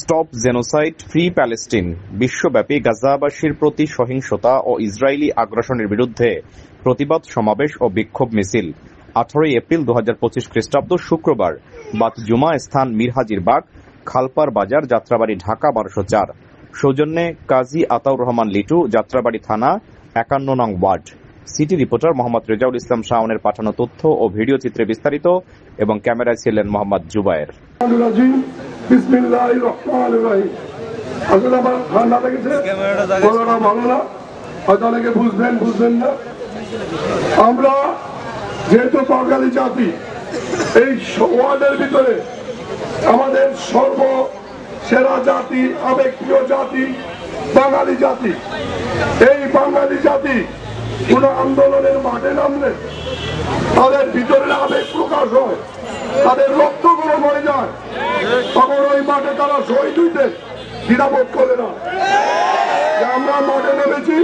Stop genocide free Palestine বিশ্বব্যাপী গাজাবাসীর প্রতি সহিংসতা ও ইসরায়েলি আগ্রাসনের বিরুদ্ধে প্রতিবাদ সমাবেশ ও বিক্ষোভ মিছিল 18 এপ্রিল 2025 খ্রিস্টাব্দ শুক্রবার বাদ জুমা স্থান মিরহাজির বাগ খালপার বাজার যাত্রাবাড়ি ঢাকা 1204 সৌজন্যে কাজী আতাউর রহমান লিটু যাত্রাবাড়ি থানা 51 নং ward. City reporter Mohammad Rezaul Islam শাওনের পাঠানো তথ্য ও ভিডিও চিত্রে বিস্তারিত এবং ক্যামেরায় ছিলেন মোহাম্মদ জুবায়ের। আসলে আমার ঠান্ডা লেগেছে, গলাটা ভালো না, হয়তো অনেকে বুঝবেন না। আমরা যেহেতু বাঙালি জাতি, এই ওয়ার্ল্ডের ভিতরে আমাদের সর্বসেরা জাতি, আবেগপ্রিয় জাতি বাঙালি জাতি। এই বাঙালি জাতি কোন আন্দোলনের মাঠে নামলে তাদের ভিতরে আবেগ প্রকাশ হয়, তাদের রক্ত গরম হয়ে যায়, তখন ওই মাঠে তারা শহীদ হইতে দ্বিধাবোধ করে না যে আমরা মাঠে নেমেছি,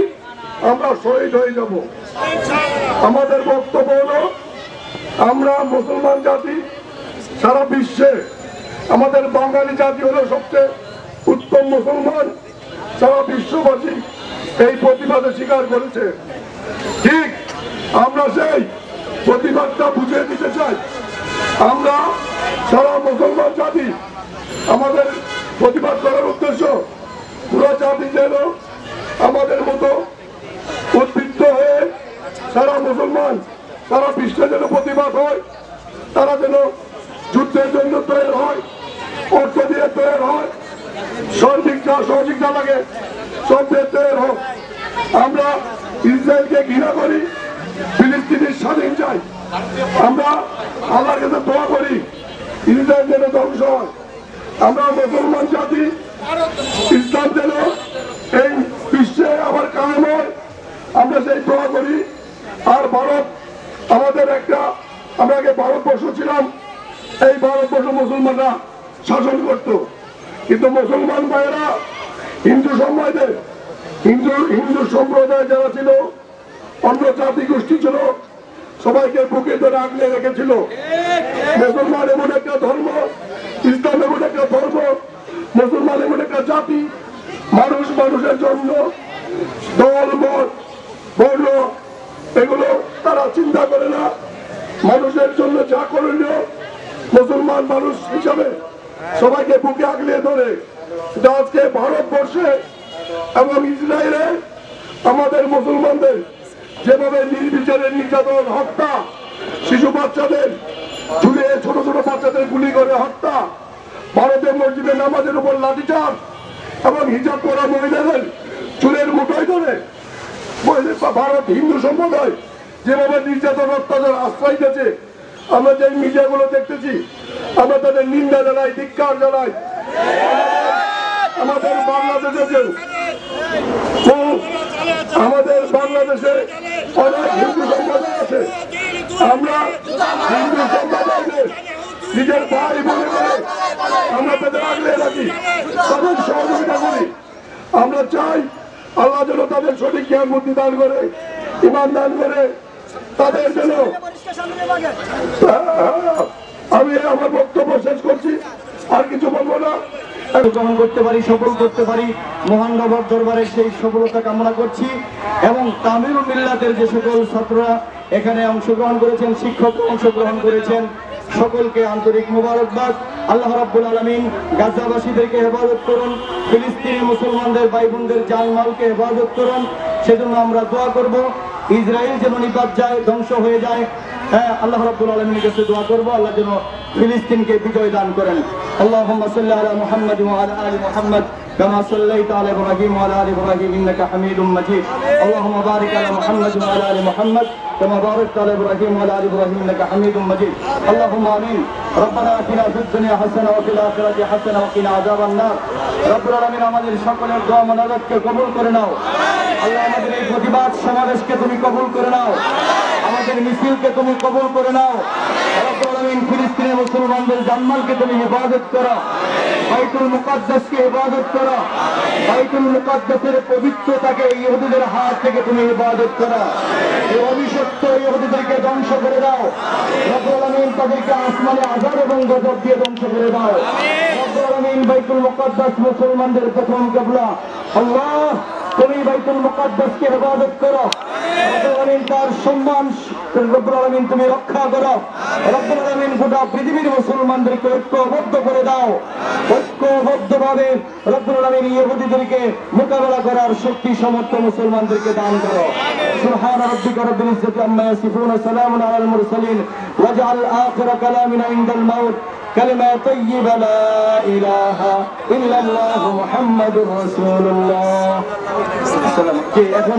আমরা শহীদ হয়ে যাব। আমাদের বক্তব্য হলো, আমরা মুসলমান জাতি, সারা বিশ্বে আমাদের বাঙালি জাতি হলো সবচেয়ে উত্তম মুসলমান। সারা বিশ্ববাসী এই প্রতিবাদে স্বীকার করেছে। ঠিক আমরা সেই প্রতিবাদটা বুঝিয়ে দিতে চাই। আমরা সারা মুসলমান জাতি, আমাদের প্রতিবাদ করার উদ্দেশ্য পুরো জাতি যেন আমাদের মতো উদ্বৃত্ত হয়ে সারা মুসলমান, সারা বিশ্বে যেন প্রতিবাদ হয়, তারা যেন যুদ্ধের জন্য তৈরি হয়, অর্থ দিয়ে তৈরি হয়, সহযোগিতা লাগে, সব দিয়ে তৈরি হোক। আমরা ইসরায়েলকে ঘৃণা করি, ফিলিস্তিনের স্বাধীন চাই। আমরা আল্লাহর কাছে দোয়া করি ইসরায়েল যেন ধ্বংস হয়। আমরা মুসলমান জাতি, ইসলাম যেন এই বিশ্বে আবার কায়েম হয়, আমরা সেই দোয়া করি। আর ভারত আমাদের আমরা আগে ভারতবর্ষ ছিলাম, এই ভারতবর্ষ মুসলমানরা শাসন করত, কিন্তু মুসলমান ভাইয়েরা হিন্দু সম্প্রদায় যারা ছিল, অন্য জাতি গোষ্ঠী ছিল, সবাইকে বুকে ধরে আগলে রেখেছিল। মুসলমান এমন একটা ধর্ম, ইসলাম এমন একটা ধর্ম, মুসলমান এমন একটা জাতি, মানুষের জন্য দল মত বর্ণ এগুলো তারা চিন্তা করে না। মানুষের জন্য যা করণীয় মুসলমান মানুষ হিসাবে সবাইকে বুকে আগলে ধরে আজকে ভারতবর্ষে এবং ইসরায়েলে আমাদের মুসলমানদের যেভাবে নির্বিচারে নির্যাতন, হত্যা, শিশু বাচ্চাদের ঝুলিয়ে ছোট ছোট বাচ্চাদের গুলি করে হত্যা, ভারতের মসজিদে নামাজের উপর লাঠিচার্জ এবং হিজাব পরা মহিলাদের চুলের মুঠোয় ধরে ভারত হিন্দু সম্প্রদায় যেভাবে নির্যাতন, অত্যাচার আশ্রয় দিয়েছে, আমরা যে মিডিয়াগুলো দেখতেছি, আমরা তাদের নিন্দা জানাই, ধিক্কার জানাই। আমাদের বাংলাদেশে অনেক হিন্দু সম্প্রদায় আছে। আমরা হিন্দু সম্প্রদায়দের নিজের ভাই বলে আমরা তাদের আগলে রাখি, তাদের সহযোগিতা করি। আমরা চাই আল্লাহ যেন তাদের সঠিক জ্ঞান বুদ্ধি দান করে, ইমান দান করে, তাদের জন্য। আমি আমার বক্তব্য শেষ করছি, আর কিছু বলবো না। গ্রহণ করতে পারি, সফল করতে পারি, মহান নবাব দরবারের সেই সফলতা কামনা করছি। এবং তামিলুল মিল্লাতের যে সকল ছাত্ররা এখানে অংশগ্রহণ করেছেন, শিক্ষক অংশগ্রহণ করেছেন, সকলকে আন্তরিক মোবারকবাদ। আল্লাহ রাব্বুল আলামিন গাজাবাসীদেরকে হেফাজত করুন, ফিলিস্তিনি মুসলমানদের ভাই বোনদের জানমালকে হেফাজত করুন। সেজন্য আমরা দোয়া করব, ইসরায়েল যেন নিপাত যায়, ধ্বংস হয়ে যায়। হ্যাঁ, আল্লাহ রাব্বুল আলামিনের কাছে দোয়া করব, আল্লাহ যেন ফিলিস্তিনকে বিজয় দান করেন। আল্লাহুম্মা সাল্লি আলা মুহাম্মাদ ওয়া আলা আলি মুহাম্মাদ কামা সাল্লাইতা আলা ইব্রাহিম ওয়া আলা আলি ইব্রাহিম ইন্নাকা হামিদুম মাজিদ। আল্লাহুম্মা বারিক আলা মুহাম্মাদ ওয়া আলা আলি মুহাম্মাদ কামা বারাকতা আলা ইব্রাহিম ওয়া আলা আলি ইব্রাহিম ইন্নাকা হামিদুম মাজিদ। আল্লাহুম্মা আমিন। রব্বানা আতিনা ফিদ দুনিয়া হাসানাহ ওয়া ফিল আখিরাতি হাসানাহ ওয়া কিনা আযাবান নার। রব্বুল আলামিন আমাদের সকলের দোয়া মোনাজাতকে কবুল করে নাও। আল্লাহ আমাদের এই প্রতিবাদ সমাবেশকে তুমি কবুল করে নাও, আমাদের মিছিলকে তুমি কবুল করে নাও। রব্বুল আলামিন ফিলিস্তিনের মুসলমানদের জানমালকে তুমি হেফাজত করো, বাইতুল মুকাদ্দাসকে হেফাজত করো, বাইতুল মুকাদ্দাসের পবিত্রতাকে ইহুদিদের হাত থেকে তুমি হেফাজত করো। এই অভিশপ্ত ইহুদিদেরকে ধ্বংস করে দাও। রব্বুল আলামিন তাদেরকে আসমানে আযাব এবং গজব দিয়ে ধ্বংস করে দাও। রব্বুল আলামিন আলামিন বাইতুল মুকাদ্দাস মুসলমানদের প্রথম কিবলা। আল্লাহ তুমি বাইতুল মুকাদ্দাসকে ইবাদত করো, রব্বুল আলামিন তার সম্মান রব্বুল আলামিন তুমি রক্ষা করো, রব্বুল আলামিন গোটা পৃথিবীর মুসলমানদেরকে ঐক্যবদ্ধ করে দাও, ঐক্যবদ্ধভাবে রব্বুল আলামিন ইহুদিদেরকে মোকাবেলা করার শক্তি সমর্থ মুসলমানদেরকে দান করো। সুবহান রাব্বিকা রাব্বিল ইজ্জাতি আম্মা ইয়াসিফুন, সালামুন আলাল মুরসালিন, ওয়াজআল আখিরা কালামিনা ইনদাল মাউত কালিমা তাইয়্যিবা লা ইলাহা ইল্লাল্লাহু মুহাম্মাদুর রাসূলুল্লাহ। আসসালামু আলাইকুম।